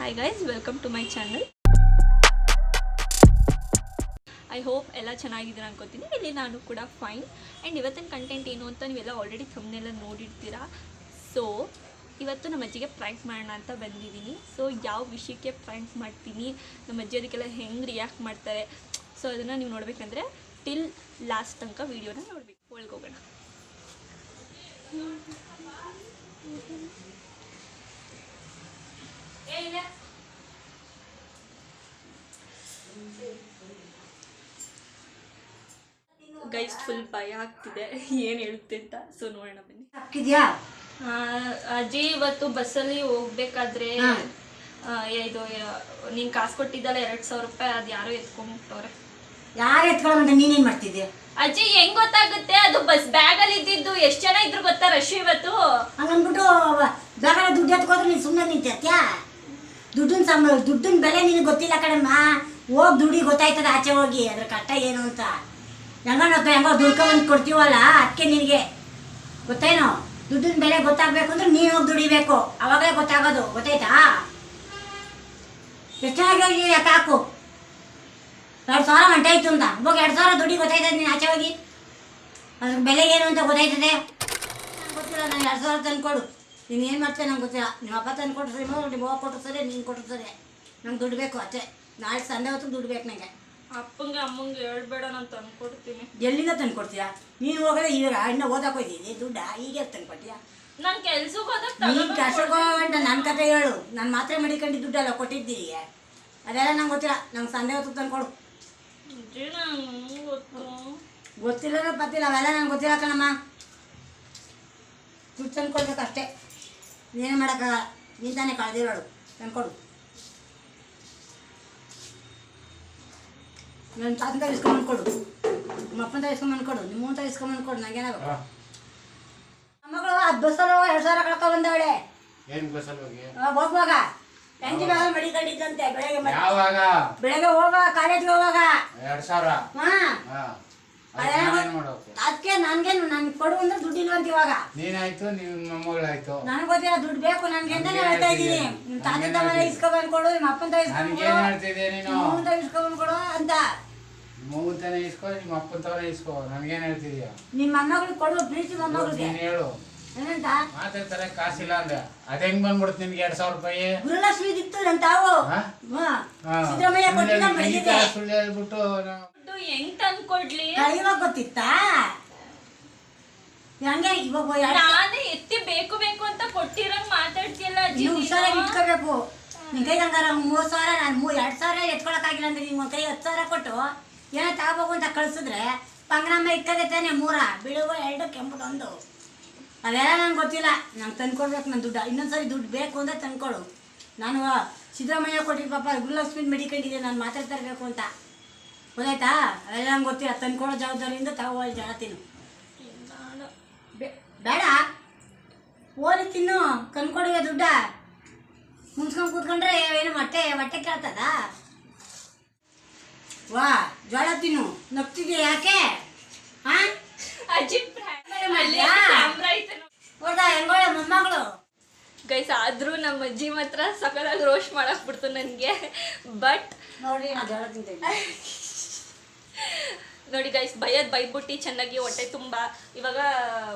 Hi guys, welcome to my channel. I hope ಎಲ್ಲ ಚೆನ್ನಾಗಿದ್ದೀರಾ ಅನ್ಕೋತೀನಿ. ಇಲ್ಲಿ ನಾನು ಕೂಡ ಫೈನ್. ಆ್ಯಂಡ್ ಇವತ್ತಿನ ಕಂಟೆಂಟ್ ಏನು ಅಂತ ನೀವೆಲ್ಲ ಆಲ್ರೆಡಿ ಥಂಬ್ನೇಲ್ ನೋಡಿರ್ತೀರಾ. ಸೊ ಇವತ್ತು ನಮ್ಮ ಅಜ್ಜಿಗೆ ಪ್ರ್ಯಾಂಕ್ ಮಾಡೋಣ ಅಂತ ಬಂದಿದ್ದೀನಿ. ಸೊ ಯಾವ ವಿಷಯಕ್ಕೆ ಪ್ರ್ಯಾಂಕ್ ಮಾಡ್ತೀನಿ, ನಮ್ಮ ಅಜ್ಜಿ ಅದಕ್ಕೆಲ್ಲ ಹೆಂಗೆ ರಿಯಾಕ್ಟ್ ಮಾಡ್ತಾರೆ, ಸೊ ಅದನ್ನು ನೀವು ನೋಡಬೇಕಂದ್ರೆ ಟಿಲ್ ಲಾಸ್ಟ್ ತನಕ ವೀಡಿಯೋನ ನೋಡಬೇಕು. ಒಳಗೋಗೋಣ. ಗೈಸ್ ಫುಲ್ ಭಯ ಆಗ್ತಿದೆ ಏನು ಹೇಳುತ್ತೆ ಅಂತ. ಸೊ ನೋಡೋಣ ಬನ್ನಿ. ಅಜ್ಜಿ ಇವತ್ತು ಬಸ್ಸಲ್ಲಿ ಹೋಗ್ಬೇಕಾದ್ರೆ ಇದು ನೀನು ಕಾಸು ಕೊಟ್ಟಿದ್ದಲ್ಲ 2,000 ರೂಪಾಯಿ, ಅದು ಯಾರೋ ಎತ್ಕೊಂಡ್ಬಿಟ್ಟವ್ರೆ. ಯಾರು ಎತ್ಕೊಳ್ಳೋದು? ನೀನೇನ್ ಮಾಡ್ತಿದ್ದೆ? ಅಜ್ಜಿ ಹೆಂಗ್ ಗೊತ್ತಾಗುತ್ತೆ? ಅದು ಬಸ್ ಬ್ಯಾಗ್ ಅಲ್ಲಿ ಇದ್ದಿದ್ದು. ಎಷ್ಟು ಜನ ಇದ್ರು ಗೊತ್ತಾ ರಶ್ ಇವತ್ತು. ಹಂಗನ್ಬಿಟ್ಟು ಬ್ಯಾಗಲ್ಲ ದುಡ್ಡು ಎತ್ಕೋದ್ರೆ ನೀನು ಸುಮ್ಮನೆ ನಿಂತ್ಯಾ? ದುಡ್ಡಿನ ಬೆಲೆ ನಿನಗೆ ಗೊತ್ತಿಲ್ಲ ಕಣಮ್ಮ. ಹೋಗಿ ದುಡ್ಡಿ ಗೊತ್ತಾಯ್ತದ ಆಚೆ ಹೋಗಿ ಅದ್ರ ಕಷ್ಟ ಏನು ಅಂತ. ಹೆಂಗೋ ದುಡ್ಕೊಂಡ್ ಕೊಡ್ತೀವಲ್ಲ, ಅದಕ್ಕೆ ನಿನಗೆ ಗೊತ್ತೇನೋ ದುಡ್ಡಿನ ಬೆಲೆ ಗೊತ್ತಾಗ್ಬೇಕು ಅಂದ್ರೆ ನೀನು ಹೋಗಿ ದುಡಿಬೇಕು, ಅವಾಗಲೇ ಗೊತ್ತಾಗೋದು. ಗೊತ್ತಾಯ್ತಾ? ಎಷ್ಟಾಗಿ ಯಾಕೆ ಹಾಕು 2,000 ಗಂಟೆ ಆಯ್ತು ಅಂತ ಹೋಗಿ 2,000 ದುಡ್ಡಿ ಗೊತ್ತಾಯ್ತದೆ. ನೀನು ಆಚೆ ಹೋಗಿ ಅದ್ರ ಬೆಲೆ ಏನು ಅಂತ ಗೊತ್ತಾಯ್ತದೆ. ಗೊತ್ತಿಲ್ಲ, ನಾನು 2,000 ತಂದು ಕೊಡು. ನೀನು ಏನು ಮಾಡ್ತೇನೆ ನಂಗೆ ಗೊತ್ತಿಲ್ಲ. ನಿಮ್ಮ ಅಪ್ಪ ತಂದು ಕೊಟ್ಟರು ಸರಿ, ನಿಮ್ಮ ಅವ್ವ ಕೊಟ್ಟರು ಸರಿ, ನೀನು ಕೊಟ್ಟರು ಸರಿ. ನಂಗೆ ದುಡ್ಡು ಬೇಕು ಅಷ್ಟೇ. ನಾಳೆ ಸಂಡೆ ಹೊತ್ತು ದುಡ್ಡು ಬೇಕು ನನಗೆ. ಅಪ್ಪಂಗೆ ಅಮ್ಮಂಗೆ ಹೇಳ್ಬೇಡ, ನಾನು ತಂದು ಕೊಡ್ತೀನಿ. ಎಲ್ಲಿಂದ ತಂದು ಕೊಡ್ತೀಯಾ? ನೀನು ಹೋಗೋದೇ ಈಗ ಇನ್ನು ಓದಕ್ಕೆ ಹೋಯ್ತೀನಿ, ದುಡ್ಡ ಈಗ ತಂದು ಕೊಡ್ತೀಯಾ? ನಾನು ಕೆಲ್ಸಕ್ಕೆ ನೀನು ಕೆಲ್ಸಕ್ಕೆ ಹೋಗಂಟ ನನ್ನ ಕತೆ ಹೇಳು. ನಾನು ಮಾತ್ರೆ ಮಡಿಕೊಂಡು ದುಡ್ಡೆಲ್ಲ ಕೊಟ್ಟಿದ್ದೀನಿ, ಅದೆಲ್ಲ ನಂಗೆ ಗೊತ್ತಿಲ್ಲ. ನಂಗೆ ಸಂಡೆ ಹೊತ್ತು ತಂದು ಕೊಡು. ಗೊತ್ತಿಲ್ಲ ಪತ್ತಿಲ್ಲ, ಅವೆಲ್ಲ ನಂಗೆ ಗೊತ್ತಿಲ್ಲ ಕಣಮ್ಮ. ದುಡ್ಡು ತಂದು ಕೊಡ್ಬೇಕು ಅಷ್ಟೇ. ನೀನು ಮಾಡೋಕ್ಕಾಗಲ್ಲ, ನೀನು ತಾನೇ ಕಳೆದಿರೋಳು. ತಂದು ಕೊಡು. ನನ್ನ ತಾತಂತ ಇಸ್ಕೊಂಬಂದು ಕೊಡು, ನಿಮ್ಮ ಅಪ್ಪಂತ ಇಸ್ಕೊಂಬಂದು ಕೊಡು, ನಿಮ್ಮಂತ ಇಸ್ಕೊಂಬಂದು ಕೊಡು. ನಂಗೇನಾಗಬೇಕು? ಮಗಳು ಅದು ಬಸ್ಸಲ್ಲಿ 2,000 ಕಳ್ಕೊ ಬಂದವಳೆ. ಹೋಗುವಾಗ ಟೆಂಕಿ ಬ್ಯಾಗ ಮಡಿಕೊಂಡಿದ್ದಂತೆ. ಬೆಳಗ್ಗೆ ಹೋಗುವ ಕಾಲೇಜ್ಗೆ ಹೋಗುವಾಗ 2,000. ಅದಕ್ಕೆ ನನ್ಗೇನು ನನ್ಗೆ ಕೊಡು ಅಂದ್ರೆ ದುಡ್ಡಿಲ್ವಂತ. ಇವಾಗ ನೀನಾಯ್ತು, ನಿಮ್ಮ ಮೊಮ್ಮಗಳಾಯ್ತು. ನನಗೆ ಗೊತ್ತಿಲ್ಲ, ದುಡ್ಡು ಬೇಕು ನನಗೆ ಅಂತಾನೆ ಹೇಳ್ತಾ ಇದ್ದೀನಿ. ನಿಮ್ಮ ತಾತಂತ ಮನೆ ಇಸ್ಕೊಂಬಂದು ಕೊಡು, ನಿಮ್ಮ ಅಪ್ಪಂತ ಇಸ್ಕೊಂಬಂದು ಇಸ್ಕೊಂಬಂದು ಕೊಡು ಅಂತ. ಮೂವತ್ತನೇ ಇಸ್ಕೋ, ನಿಮ್ಮ ಅಪ್ಪನ ತವರ ಇಸ್ಕೋ. ನನ್ಗೇನ್ ಹೇಳ್ತಿದ್ಯಾ? ನಿಮ್ಮ ಮೊಮ್ಮಗಳಿಗೆ ಕೊಡು, ಪ್ರೀತಿ ಮೊಮ್ಮಗಳಿಗೆ. ನೀನ್ ಹೇಳು ಏನಂತ ಮಾತಾಡ್ತಾರೆ. ಕಾಸಿಲ್ಲ ಅಂದ್ರೆ ಅದ ಹೆಂಗ್ ಬಂದ್ಬಿಡುತ್ತೆ ನಿನ್ಗೆ 2,000 ರೂಪಾಯಿ? ಗುರುಲಕ್ಷ್ಮಿ ಇತ್ತು ನನ್ನ ತಾವು ಸಿದ್ದರಾಮಯ್ಯ ಕೊಟ್ಟಿದ್ದ. ಸುಳ್ಳು ಹೇಳ್ಬಿಟ್ಟು ಹೆಂಗ್ ತಂದು ಕೊಡ್ಲಿ? ಇವಾಗ ಗೊತ್ತಿತ್ತಾ? ಹಂಗೆ ಇವಾಗ ನಾನೇ ಎತ್ತಿ ಬೇಕು ಬೇಕು ಅಂತ ಕೊಟ್ಟಿರಂಗ್ ಮಾತಾಡ್ತಿಯಲ್ಲ ಅಜ್ಜಿ. ಹುಷಾರಾಗಿ ಇಟ್ಕೋಬೇಕು. ನಿನ್ ಕೈ ಹಂಗಾರ 3,000, ನಾನು 2,000 ಎತ್ಕೊಳಕ್ಕಾಗಿಲ್ಲ ಅಂದ್ರೆ ನಿಮ್ಮ ಕೈ 10,000 ಕೊಟ್ಟು ಏನೋ ತಗೋಬೇಕು ಅಂತ ಕಳ್ಸಿದ್ರೆ ಪಂಗ್ರಮ್ಮ ಇಕ್ಕದೆ ತಾನೆ 3 ಬಿಳುವ 2 ಕೆಂಪು 1. ಅದೆಲ್ಲ ನಂಗೆ ಗೊತ್ತಿಲ್ಲ. ನಂಗೆ ತಂದ್ಕೊಡ್ಬೇಕು ನನ್ನ ದುಡ್ಡು. ಇನ್ನೊಂದ್ಸರಿ ದುಡ್ಡು ಬೇಕು ಅಂದರೆ ತಂದ್ಕೊಡು. ನಾನು ಸಿದ್ದರಾಮಯ್ಯ ಕೊಟ್ಟಿದ್ದು ಪಾಪ ಗುರುಲಕ್ಷ್ಮಿ ಮಡಿಕೊಂಡಿದ್ದೆ, ನಾನು ಮಾತಾಡ್ತಾ ಇರಬೇಕು ಅಂತ. ಗೊತ್ತಾಯ್ತಾ? ಅದೆಲ್ಲ ನಂಗೆ ಗೊತ್ತಿಲ್ಲ. ತಂದ್ಕೊಡೋ ಜವಾಬ್ದಾರಿಯಿಂದ ತಗೋಳಿ ಜನ ತಿನ್ನು. ಬೇಡ ಓದಿ ತಿನ್ನು. ತಂದ್ಕೊಡುವೆ ದುಡ್ಡ. ಮುನ್ಸ್ಕೊಂಡು ಕೂತ್ಕೊಂಡ್ರೆ ಏನು ಹೊಟ್ಟೆ ಕೇಳ್ತದ? ವಾ ಜೋಳ ತಿನ್ನು. ನಗ್ತಿದ್ಯಾ ಯಾಕೆ? ಅಜ್ಜಿ ನೋಡ್ದ ಹೆಂಗೋಳ ಮೊಮ್ಮಗಳು. ಗೈಸ್ ಆದ್ರೂ ನಮ್ಮ ಅಜ್ಜಿ ಮಾತ್ರ ಸಕಲಾಗಿ ರೋಸ್ಟ್ ಮಾಡಕ್ ಬಿಡ್ತು ನನಗೆ. ಬಟ್ ನೋಡಿ ಜೋಳ ತಿಂತೀನಿ. ನೋಡಿ ಗೈಸ್, ಬೈದ್ಬಿಟ್ಟು ಚೆನ್ನಾಗಿ ಹೊಟ್ಟೆ ತುಂಬಾ ಇವಾಗ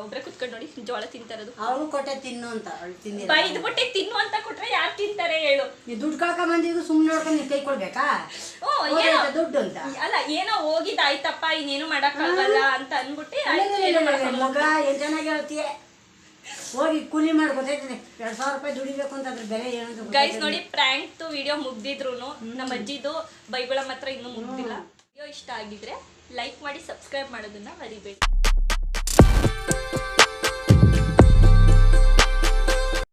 ಒಬ್ರೆ ಕುತ್ಕೊಂಡು ನೋಡಿ ಜೋಳ ತಿಂತಾರದು. ಅವಳು ಕೊಟ್ಟೆ ತಿನ್ನು ಅಂತ. ಅವಳು ತಿಂದಿ ಬೈದ್ಬಿಟ್ಟು ತಿನ್ನು ಅಂತ ಕೊಟ್ರೆ ಯಾರು ತಿಂತಾರೆ ಹೇಳು? ನೀ ದುಡ್ಡು ಕಳ್ಕೊಂಬಂದಿದ್ದು ಸುಮ್ಮನೆ ನೋಡ್ಕೊಂಡು ನೀ ಕೈ ಕೊಡ್ಬೇಕಾ? ದುಡ್ಡು ಅಂತ ಅಲ್ಲ, ಏನೋ ಹೋಗಿದ್ದಾಯ್ತಪ್ಪ, ಇನ್ನೇನು ಮಾಡಕ್ಕಾಗಲ್ಲ ಅಂತ ಅನ್ಬಿಟ್ಟು ಮಗ ಏನ್ ಚೆನ್ನಾಗಿ ಹೇಳ್ತೀಯ. ಹೋಗಿ ಕೂಲಿ ಮಾಡಿ ಗೊತ್ತಾಯ್ತದೆ. 2,000 ರೂಪಾಯಿ ದುಡಿಬೇಕು ಅಂತ ಅದ್ರ ಬೆಲೆ ಏನು ಗೈಸ್. ನೋಡಿ ಪ್ರಾಂಕ್ ವಿಡಿಯೋ ಮುಗ್ದಿದ್ರು ನಮ್ಮ ಅಜ್ಜಿದು ಬೈಗಳ ಮಾತ್ರ ಇನ್ನೂ ಮುಗ್ದಿಲ್ಲ. ವಿಡಿಯೋ ಇಷ್ಟ ಆಗಿದ್ರೆ ಲೈಕ್ ಮಾಡಿ, ಸಬ್ಸ್ಕ್ರೈಬ್ ಮಾಡೋದನ್ನ ಮರಿಬೇಡಿ.